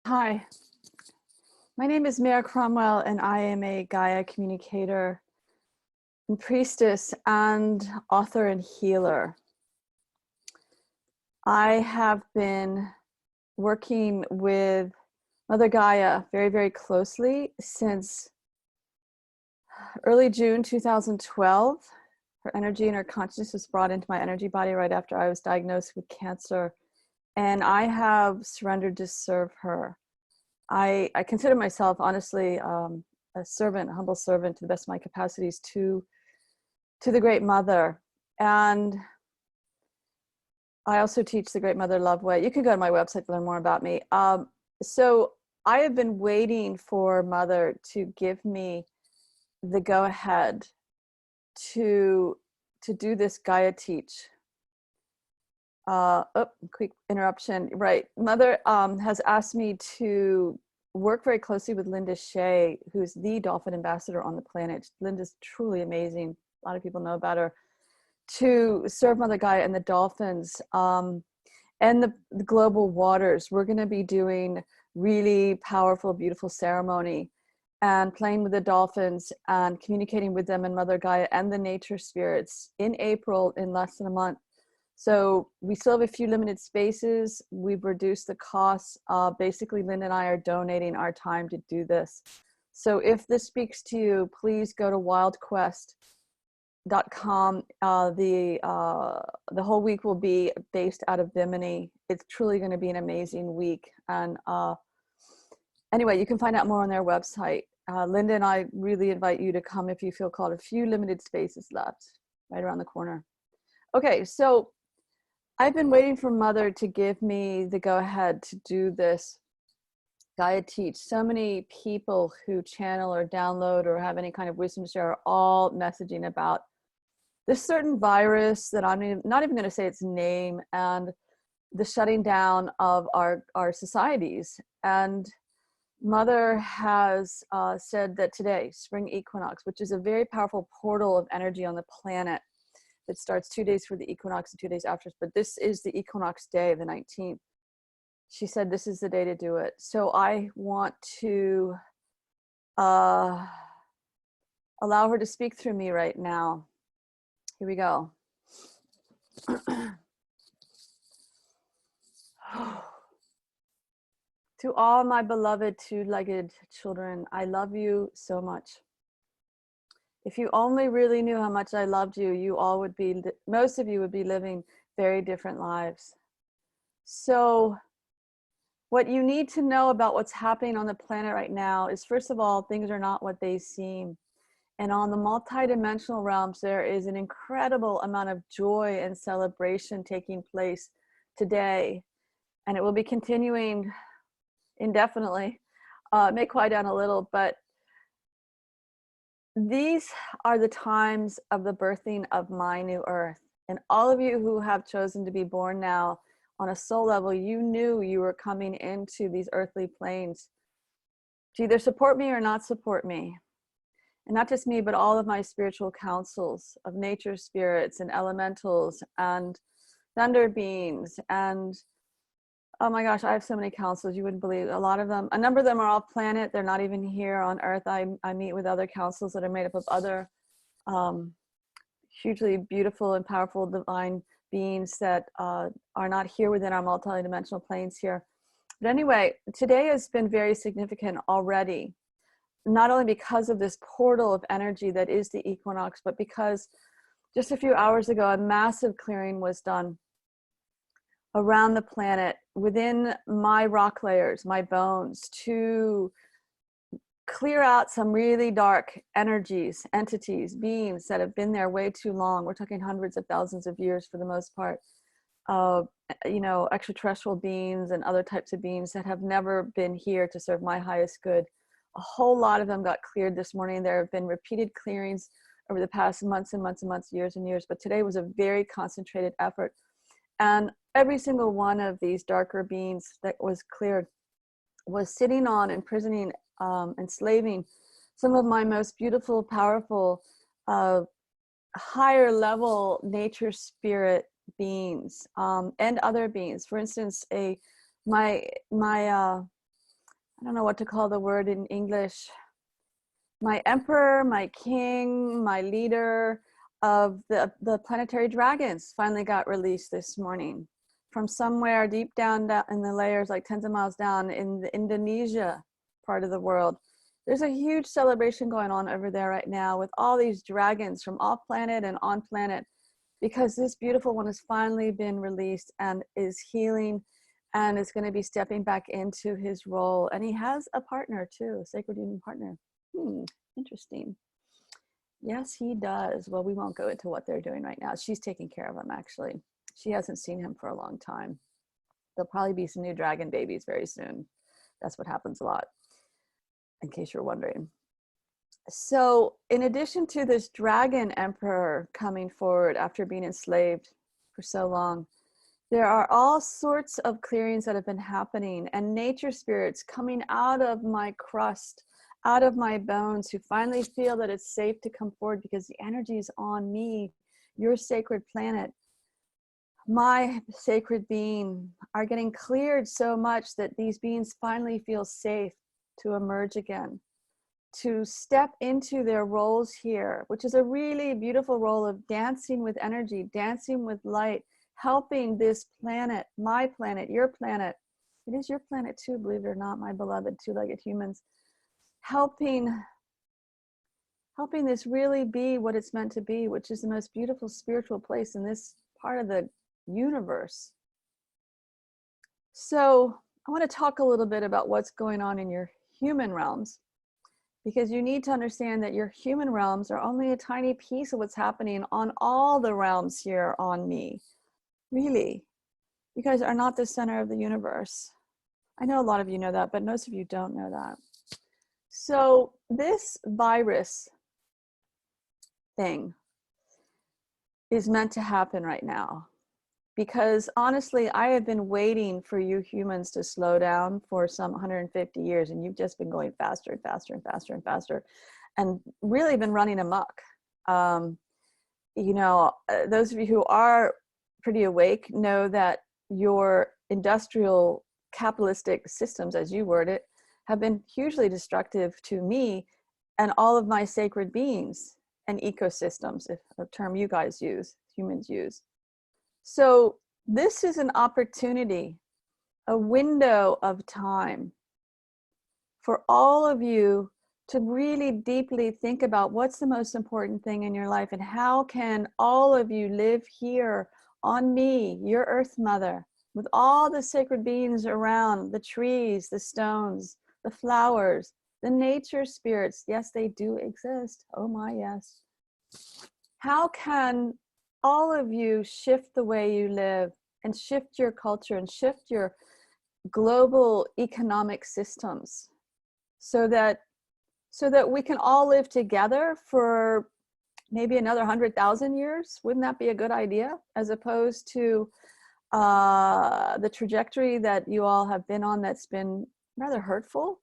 Hi, my name is Mare Cromwell, and I am a Gaia communicator and priestess and author and healer. I have been working with Mother Gaia very, very closely since early June 2012. Her energy and her consciousness was brought into my energy body right after I was diagnosed with cancer, and I have surrendered to serve her. I consider myself, honestly, a servant, a humble servant to the best of my capacities to the Great Mother. And I also teach the Great Mother Love Way. You can go to my website to learn more about me. So I have been waiting for Mother to give me the go-ahead to do this Gaia Teach. Quick interruption. Right. Mother has asked me to work very closely with Linda Shea, who's the dolphin ambassador on the planet. Linda's truly amazing. A lot of people know about her. To serve Mother Gaia and the dolphins and the global waters. We're going to be doing really powerful, beautiful ceremony and playing with the dolphins and communicating with them and Mother Gaia and the nature spirits in April, in less than a month. So we still have a few limited spaces. We've reduced the costs. Basically, Linda and I are donating our time to do this. So if this speaks to you, please go to wildquest.com. The whole week will be based out of Bimini. It's truly going to be an amazing week. And anyway, you can find out more on their website. Linda and I really invite you to come if you feel called. A few limited spaces left right around the corner. Okay, so I've been waiting for Mother to give me the go-ahead to do this Gaia Teach. So many people who channel or download or have any kind of wisdom to share are all messaging about this certain virus that I'm not even going to say its name, and the shutting down of our societies. And Mother has said that today, Spring Equinox, which is a very powerful portal of energy on the planet, it starts 2 days for the equinox and 2 days after, but this is the equinox day, the 19th. She said this is the day to do it. So I want to allow her to speak through me right now. Here we go. To all my beloved two-legged children, I love you so much. If you only really knew how much I loved you, most of you would be living very different lives. So what you need to know about what's happening on the planet right now is, first of all, things are not what they seem. And on the multidimensional realms, there is an incredible amount of joy and celebration taking place today. And it will be continuing indefinitely. It may quiet down a little, but these are the times of the birthing of my new earth. And all of you who have chosen to be born now on a soul level, you knew you were coming into these earthly planes to either support me or not support me. And not just me, but all of my spiritual councils of nature spirits and elementals and thunder beings. And oh my gosh, I have so many councils, you wouldn't believe. A lot of them, a number of them are off planet. They're not even here on Earth. I meet with other councils that are made up of other hugely beautiful and powerful divine beings that are not here within our multidimensional planes here. But anyway, today has been very significant already, not only because of this portal of energy that is the equinox, but because just a few hours ago, a massive clearing was done around the planet within my rock layers, my bones, to clear out some really dark energies, entities, beings that have been there way too long. We're talking hundreds of thousands of years for the most part. You know, extraterrestrial beings and other types of beings that have never been here to serve my highest good. A whole lot of them got cleared this morning. There have been repeated clearings over the past months and months and months, years and years, but today was a very concentrated effort. And every single one of these darker beings that was cleared was sitting on, imprisoning, enslaving some of my most beautiful, powerful, higher level nature spirit beings and other beings. For instance, my I don't know what to call the word in English, my emperor, my king, my leader of the planetary dragons finally got released this morning from somewhere deep down in the layers, like tens of miles down in the Indonesia part of the world. There's a huge celebration going on over there right now with all these dragons from off planet and on planet, because this beautiful one has finally been released and is healing and is going to be stepping back into his role. And he has a partner too, a sacred union partner. Interesting. Yes, he does. Well, we won't go into what they're doing right now. She's taking care of him, actually. She hasn't seen him for a long time. There'll probably be some new dragon babies very soon. That's what happens a lot, in case you're wondering. So in addition to this dragon emperor coming forward after being enslaved for so long, there are all sorts of clearings that have been happening, and nature spirits coming out of my crust, out of my bones, who finally feel that it's safe to come forward because the energy is on me, your sacred planet, my sacred being, are getting cleared so much that these beings finally feel safe to emerge again, to step into their roles here, which is a really beautiful role of dancing with energy, dancing with light, helping this planet, my planet, your planet. It is your planet too, believe it or not, my beloved two-legged humans. Helping this really be what it's meant to be, which is the most beautiful spiritual place in this part of the universe. So I want to talk a little bit about what's going on in your human realms, because you need to understand that your human realms are only a tiny piece of what's happening on all the realms here on me. Really, you guys are not the center of the universe. I know a lot of you know that, but most of you don't know that. So this virus thing is meant to happen right now, because honestly, I have been waiting for you humans to slow down for some 150 years, and you've just been going faster and faster and faster and faster, and really been running amok. You know, those of you who are pretty awake know that your industrial capitalistic systems, as you word it, have been hugely destructive to me and all of my sacred beings and ecosystems, if a term you guys use, humans use. So this is an opportunity, a window of time for all of you to really deeply think about what's the most important thing in your life, and how can all of you live here on me, your Earth Mother, with all the sacred beings around, the trees, the stones, the flowers, the nature spirits. Yes, they do exist. Oh my, yes. How can all of you shift the way you live and shift your culture and shift your global economic systems so that we can all live together for maybe another 100,000 years? Wouldn't that be a good idea, as opposed to the trajectory that you all have been on that's been rather hurtful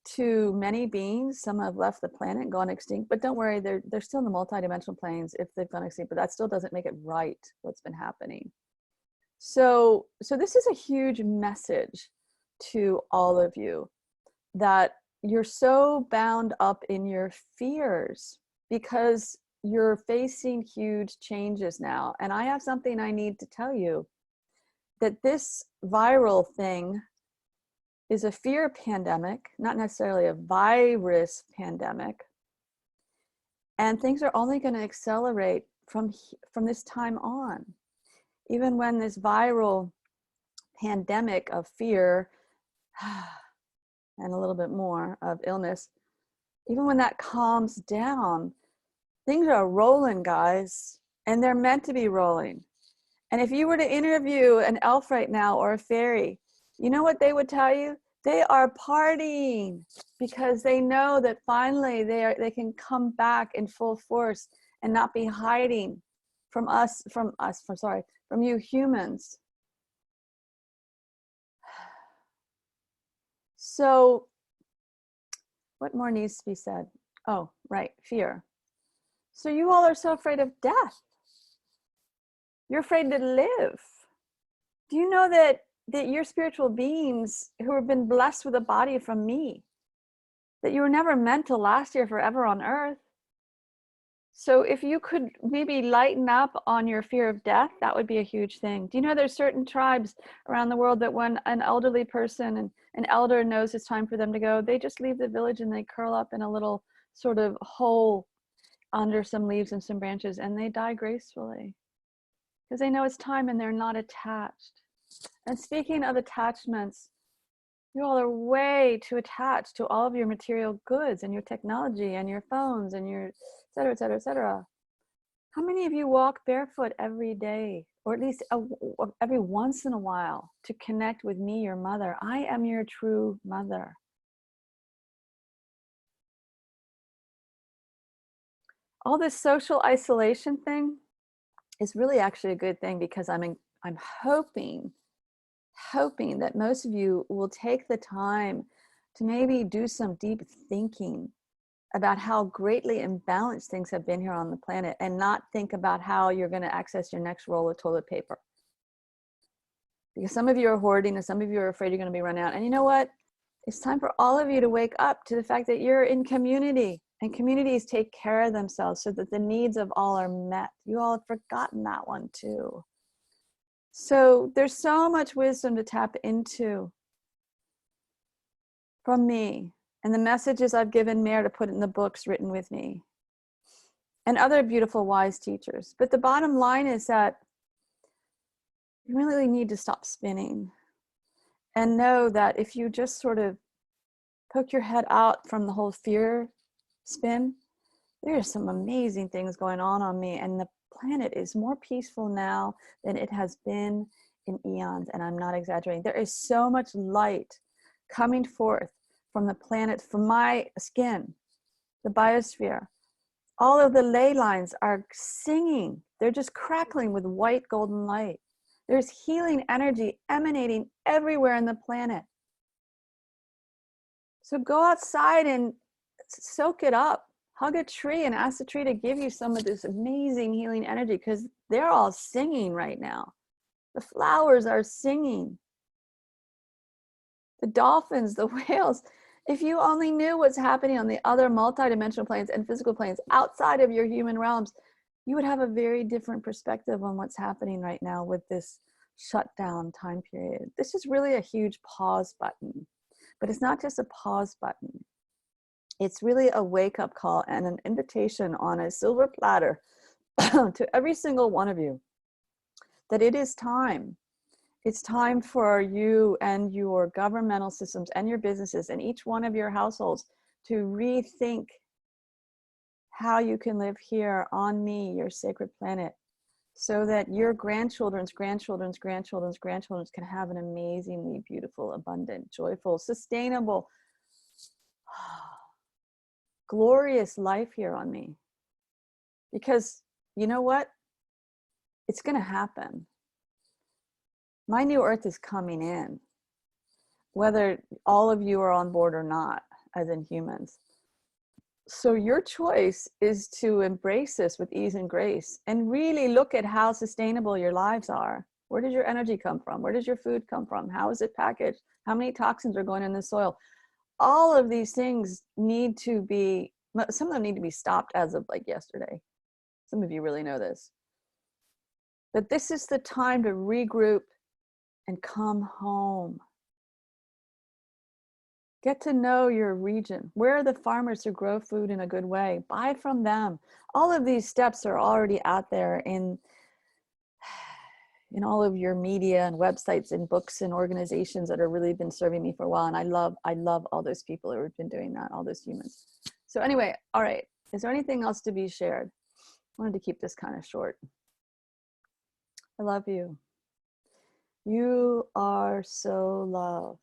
to many beings? Some have left the planet and gone extinct, but don't worry, they're still in the multidimensional planes if they've gone extinct, but that still doesn't make it right what's been happening. So this is a huge message to all of you, that you're so bound up in your fears because you're facing huge changes now. And I have something I need to tell you, that this viral thing is a fear pandemic, not necessarily a virus pandemic. And things are only going to accelerate from this time on. Even when this viral pandemic of fear and a little bit more of illness, even when that calms down, things are rolling, guys, and they're meant to be rolling. And if you were to interview an elf right now or a fairy, you know what they would tell you? They are partying because they know that finally they can come back in full force and not be hiding from you humans. So what more needs to be said? Oh, right, fear. So you all are so afraid of death. You're afraid to live. Do you know that that you're spiritual beings who have been blessed with a body from me, that you were never meant to last here forever on earth. So if you could maybe lighten up on your fear of death, that would be a huge thing. Do you know there's certain tribes around the world that when an elderly person and an elder knows it's time for them to go, they just leave the village and they curl up in a little sort of hole under some leaves and some branches, and they die gracefully because they know it's time and they're not attached. And speaking of attachments, you all are way too attached to all of your material goods and your technology and your phones and your et cetera, et cetera, et cetera. How many of you walk barefoot every day, or at least every once in a while, to connect with me, your mother? I am your true mother. All this social isolation thing is really actually a good thing, because I'm hoping that most of you will take the time to maybe do some deep thinking about how greatly imbalanced things have been here on the planet, and not think about how you're going to access your next roll of toilet paper. Because some of you are hoarding and some of you are afraid you're going to be run out. And you know what? It's time for all of you to wake up to the fact that you're in community, and communities take care of themselves so that the needs of all are met. You all have forgotten that one too. So there's so much wisdom to tap into from me, and the messages I've given Mare to put in the books written with me, and other beautiful wise teachers. But the bottom line is that you really need to stop spinning and know that if you just sort of poke your head out from the whole fear spin, there are some amazing things going on me, and the planet is more peaceful now than it has been in eons, and I'm not exaggerating. There is so much light coming forth from the planet, from my skin, the biosphere. All of the ley lines are singing. They're just crackling with white golden light. There's healing energy emanating everywhere in the planet. So go outside and soak it up. Hug a tree and ask the tree to give you some of this amazing healing energy, because they're all singing right now. The flowers are singing. The dolphins, the whales. If you only knew what's happening on the other multidimensional planes and physical planes outside of your human realms, you would have a very different perspective on what's happening right now with this shutdown time period. This is really a huge pause button, but it's not just a pause button. It's really a wake-up call and an invitation on a silver platter to every single one of you that it is time. It's time for you and your governmental systems and your businesses and each one of your households to rethink how you can live here on me, your sacred planet, so that your grandchildren's grandchildren's grandchildren's grandchildren's can have an amazingly beautiful, abundant, joyful, sustainable, glorious life here on me. Because you know what? It's going to happen. My new earth is coming in, whether all of you are on board or not, as in humans. So your choice is to embrace this with ease and grace, and really look at how sustainable your lives are. Where does your energy come from? Where does your food come from? How is it packaged? How many toxins are going in the soil? All of these things need to be, some of them need to be stopped as of like yesterday. Some of you really know this. But this is the time to regroup and come home. Get to know your region. Where are the farmers who grow food in a good way? Buy from them. All of these steps are already out there in all of your media and websites and books and organizations that have really been serving me for a while. And I love all those people who have been doing that, all those humans. So anyway, all right. Is there anything else to be shared? I wanted to keep this kind of short. I love you. You are so loved.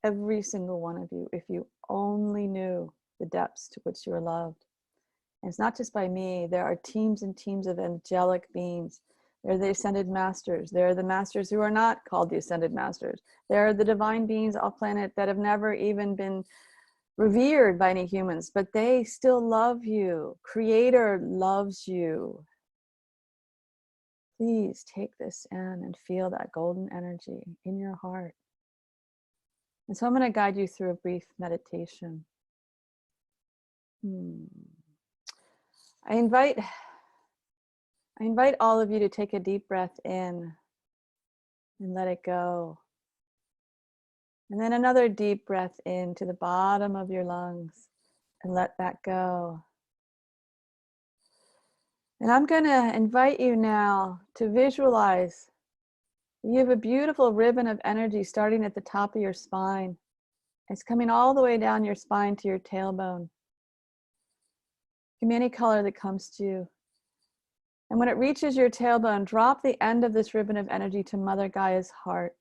Every single one of you, if you only knew the depths to which you are loved. And it's not just by me. There are teams and teams of angelic beings. They're the ascended masters. There are the masters who are not called the ascended masters. There are the divine beings off planet that have never even been revered by any humans, but they still love you. Creator loves you. Please take this in and feel that golden energy in your heart. And so I'm going to guide you through a brief meditation. I invite all of you to take a deep breath in and let it go. And then another deep breath in to the bottom of your lungs and let that go. And I'm going to invite you now to visualize you have a beautiful ribbon of energy starting at the top of your spine. It's coming all the way down your spine to your tailbone. Give me any color that comes to you. And when it reaches your tailbone, drop the end of this ribbon of energy to Mother Gaia's heart.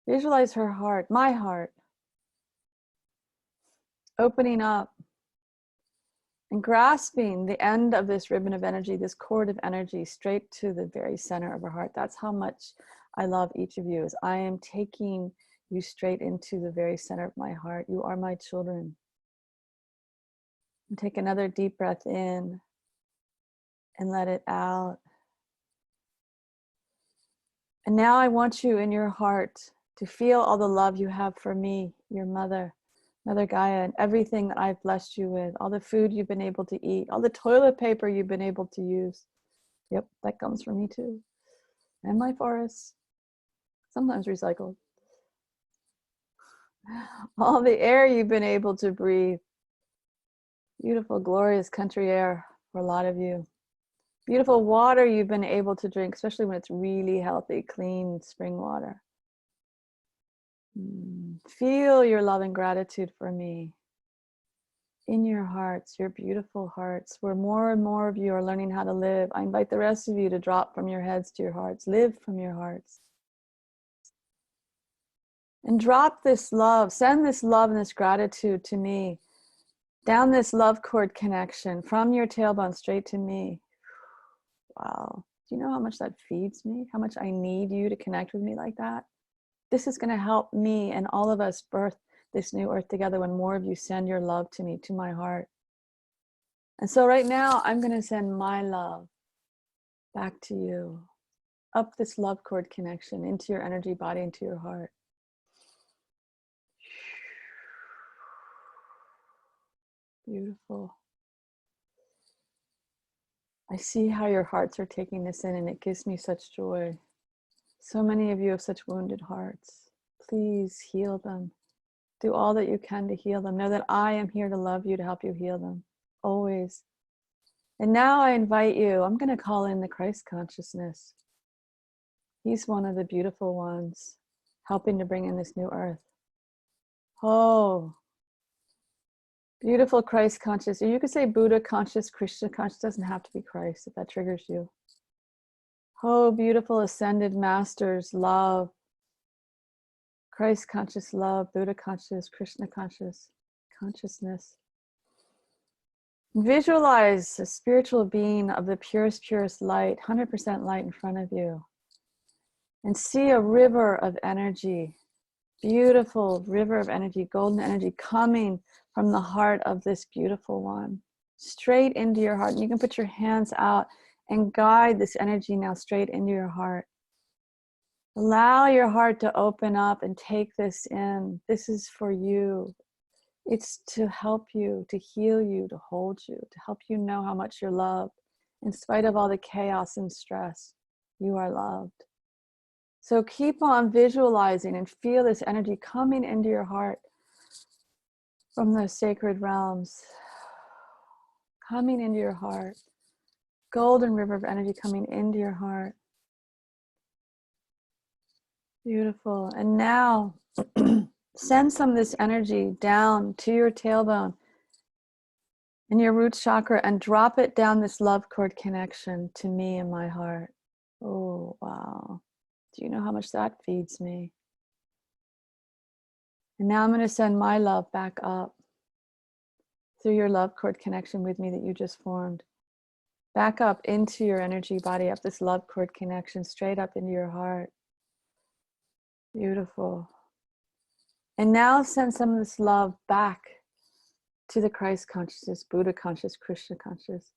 Visualize her heart, my heart, opening up and grasping the end of this ribbon of energy, this cord of energy, straight to the very center of her heart. That's how much I love each of you, is I am taking you straight into the very center of my heart. You are my children. And take another deep breath in and let it out. And now I want you in your heart to feel all the love you have for me, your mother, Mother Gaia, and everything that I've blessed you with, all the food you've been able to eat, all the toilet paper you've been able to use. Yep, that comes from me too. And my forests, sometimes recycled. All the air you've been able to breathe. Beautiful, glorious country air for a lot of you. Beautiful water you've been able to drink, especially when it's really healthy, clean spring water. Feel your love and gratitude for me in your hearts, your beautiful hearts, where more and more of you are learning how to live. I invite the rest of you to drop from your heads to your hearts. Live from your hearts. And drop this love, send this love and this gratitude to me, down this love cord connection from your tailbone straight to me. Wow. Do you know how much that feeds me? How much I need you to connect with me like that? This is going to help me and all of us birth this new earth together when more of you send your love to me, to my heart. And so right now, I'm going to send my love back to you, up this love cord connection into your energy body, into your heart. Beautiful. I see how your hearts are taking this in, and it gives me such joy. So many of you have such wounded hearts. Please heal them. Do all that you can to heal them. Know that I am here to love you, to help you heal them, always. And now I invite you, I'm going to call in the Christ consciousness. He's one of the beautiful ones, helping to bring in this new earth. Oh, beautiful Christ conscious. Or you could say Buddha conscious, Krishna conscious. Doesn't have to be Christ if that triggers you. Oh, beautiful ascended masters, love. Christ conscious love, Buddha conscious, Krishna conscious, consciousness. Visualize a spiritual being of the purest, purest light, 100% light in front of you. And see a river of energy, beautiful river of energy, golden energy coming from the heart of this beautiful one, straight into your heart. And you can put your hands out and guide this energy now straight into your heart. Allow your heart to open up and take this in. This is for you. It's to help you, to heal you, to hold you, to help you know how much you're loved. In spite of all the chaos and stress, you are loved. So keep on visualizing and feel this energy coming into your heart from those sacred realms. Coming into your heart. Golden river of energy coming into your heart. Beautiful. And now send some of this energy down to your tailbone and your root chakra and drop it down this love cord connection to me and my heart. Oh, wow. Do you know how much that feeds me? And now I'm going to send my love back up through your love cord connection with me that you just formed. Back up into your energy body, up this love cord connection, straight up into your heart. Beautiful. And now send some of this love back to the Christ consciousness, Buddha conscious, Krishna conscious.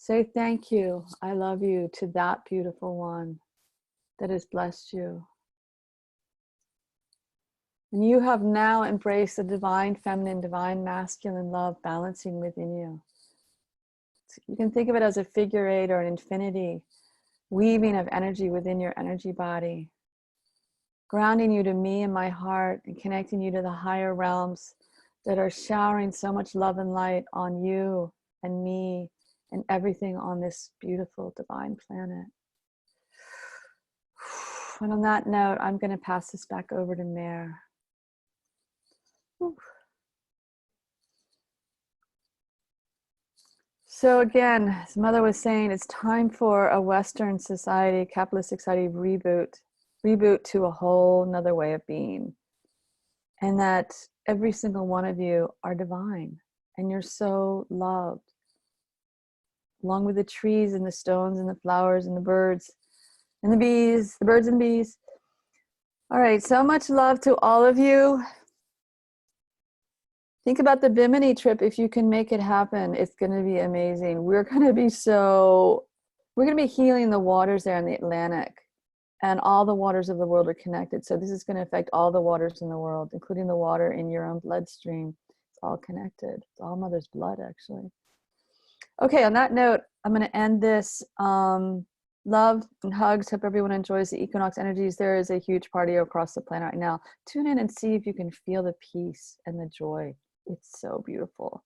Say thank you, I love you to that beautiful one that has blessed you. And you have now embraced the divine feminine, divine masculine love balancing within you. You can think of it as a figure eight or an infinity weaving of energy within your energy body, grounding you to me and my heart and connecting you to the higher realms that are showering so much love and light on you and me and everything on this beautiful divine planet. And on that note, I'm going to pass this back over to Mare. So again, as Mother was saying, it's time for a Western society, capitalistic society reboot to a whole nother way of being. And that every single one of you are divine and you're so loved, along with the trees and the stones and the flowers and the birds and the bees, the birds and bees. All right, so much love to all of you. Think about the Bimini trip. If you can make it happen, it's going to be amazing. We're going to be healing the waters there in the Atlantic, and all the waters of the world are connected. So this is going to affect all the waters in the world, including the water in your own bloodstream. It's all connected. It's all Mother's blood, actually. Okay, on that note, I'm going to end this. Love and hugs. Hope everyone enjoys the equinox energies. There is a huge party across the planet right now. Tune in and see if you can feel the peace and the joy. It's so beautiful.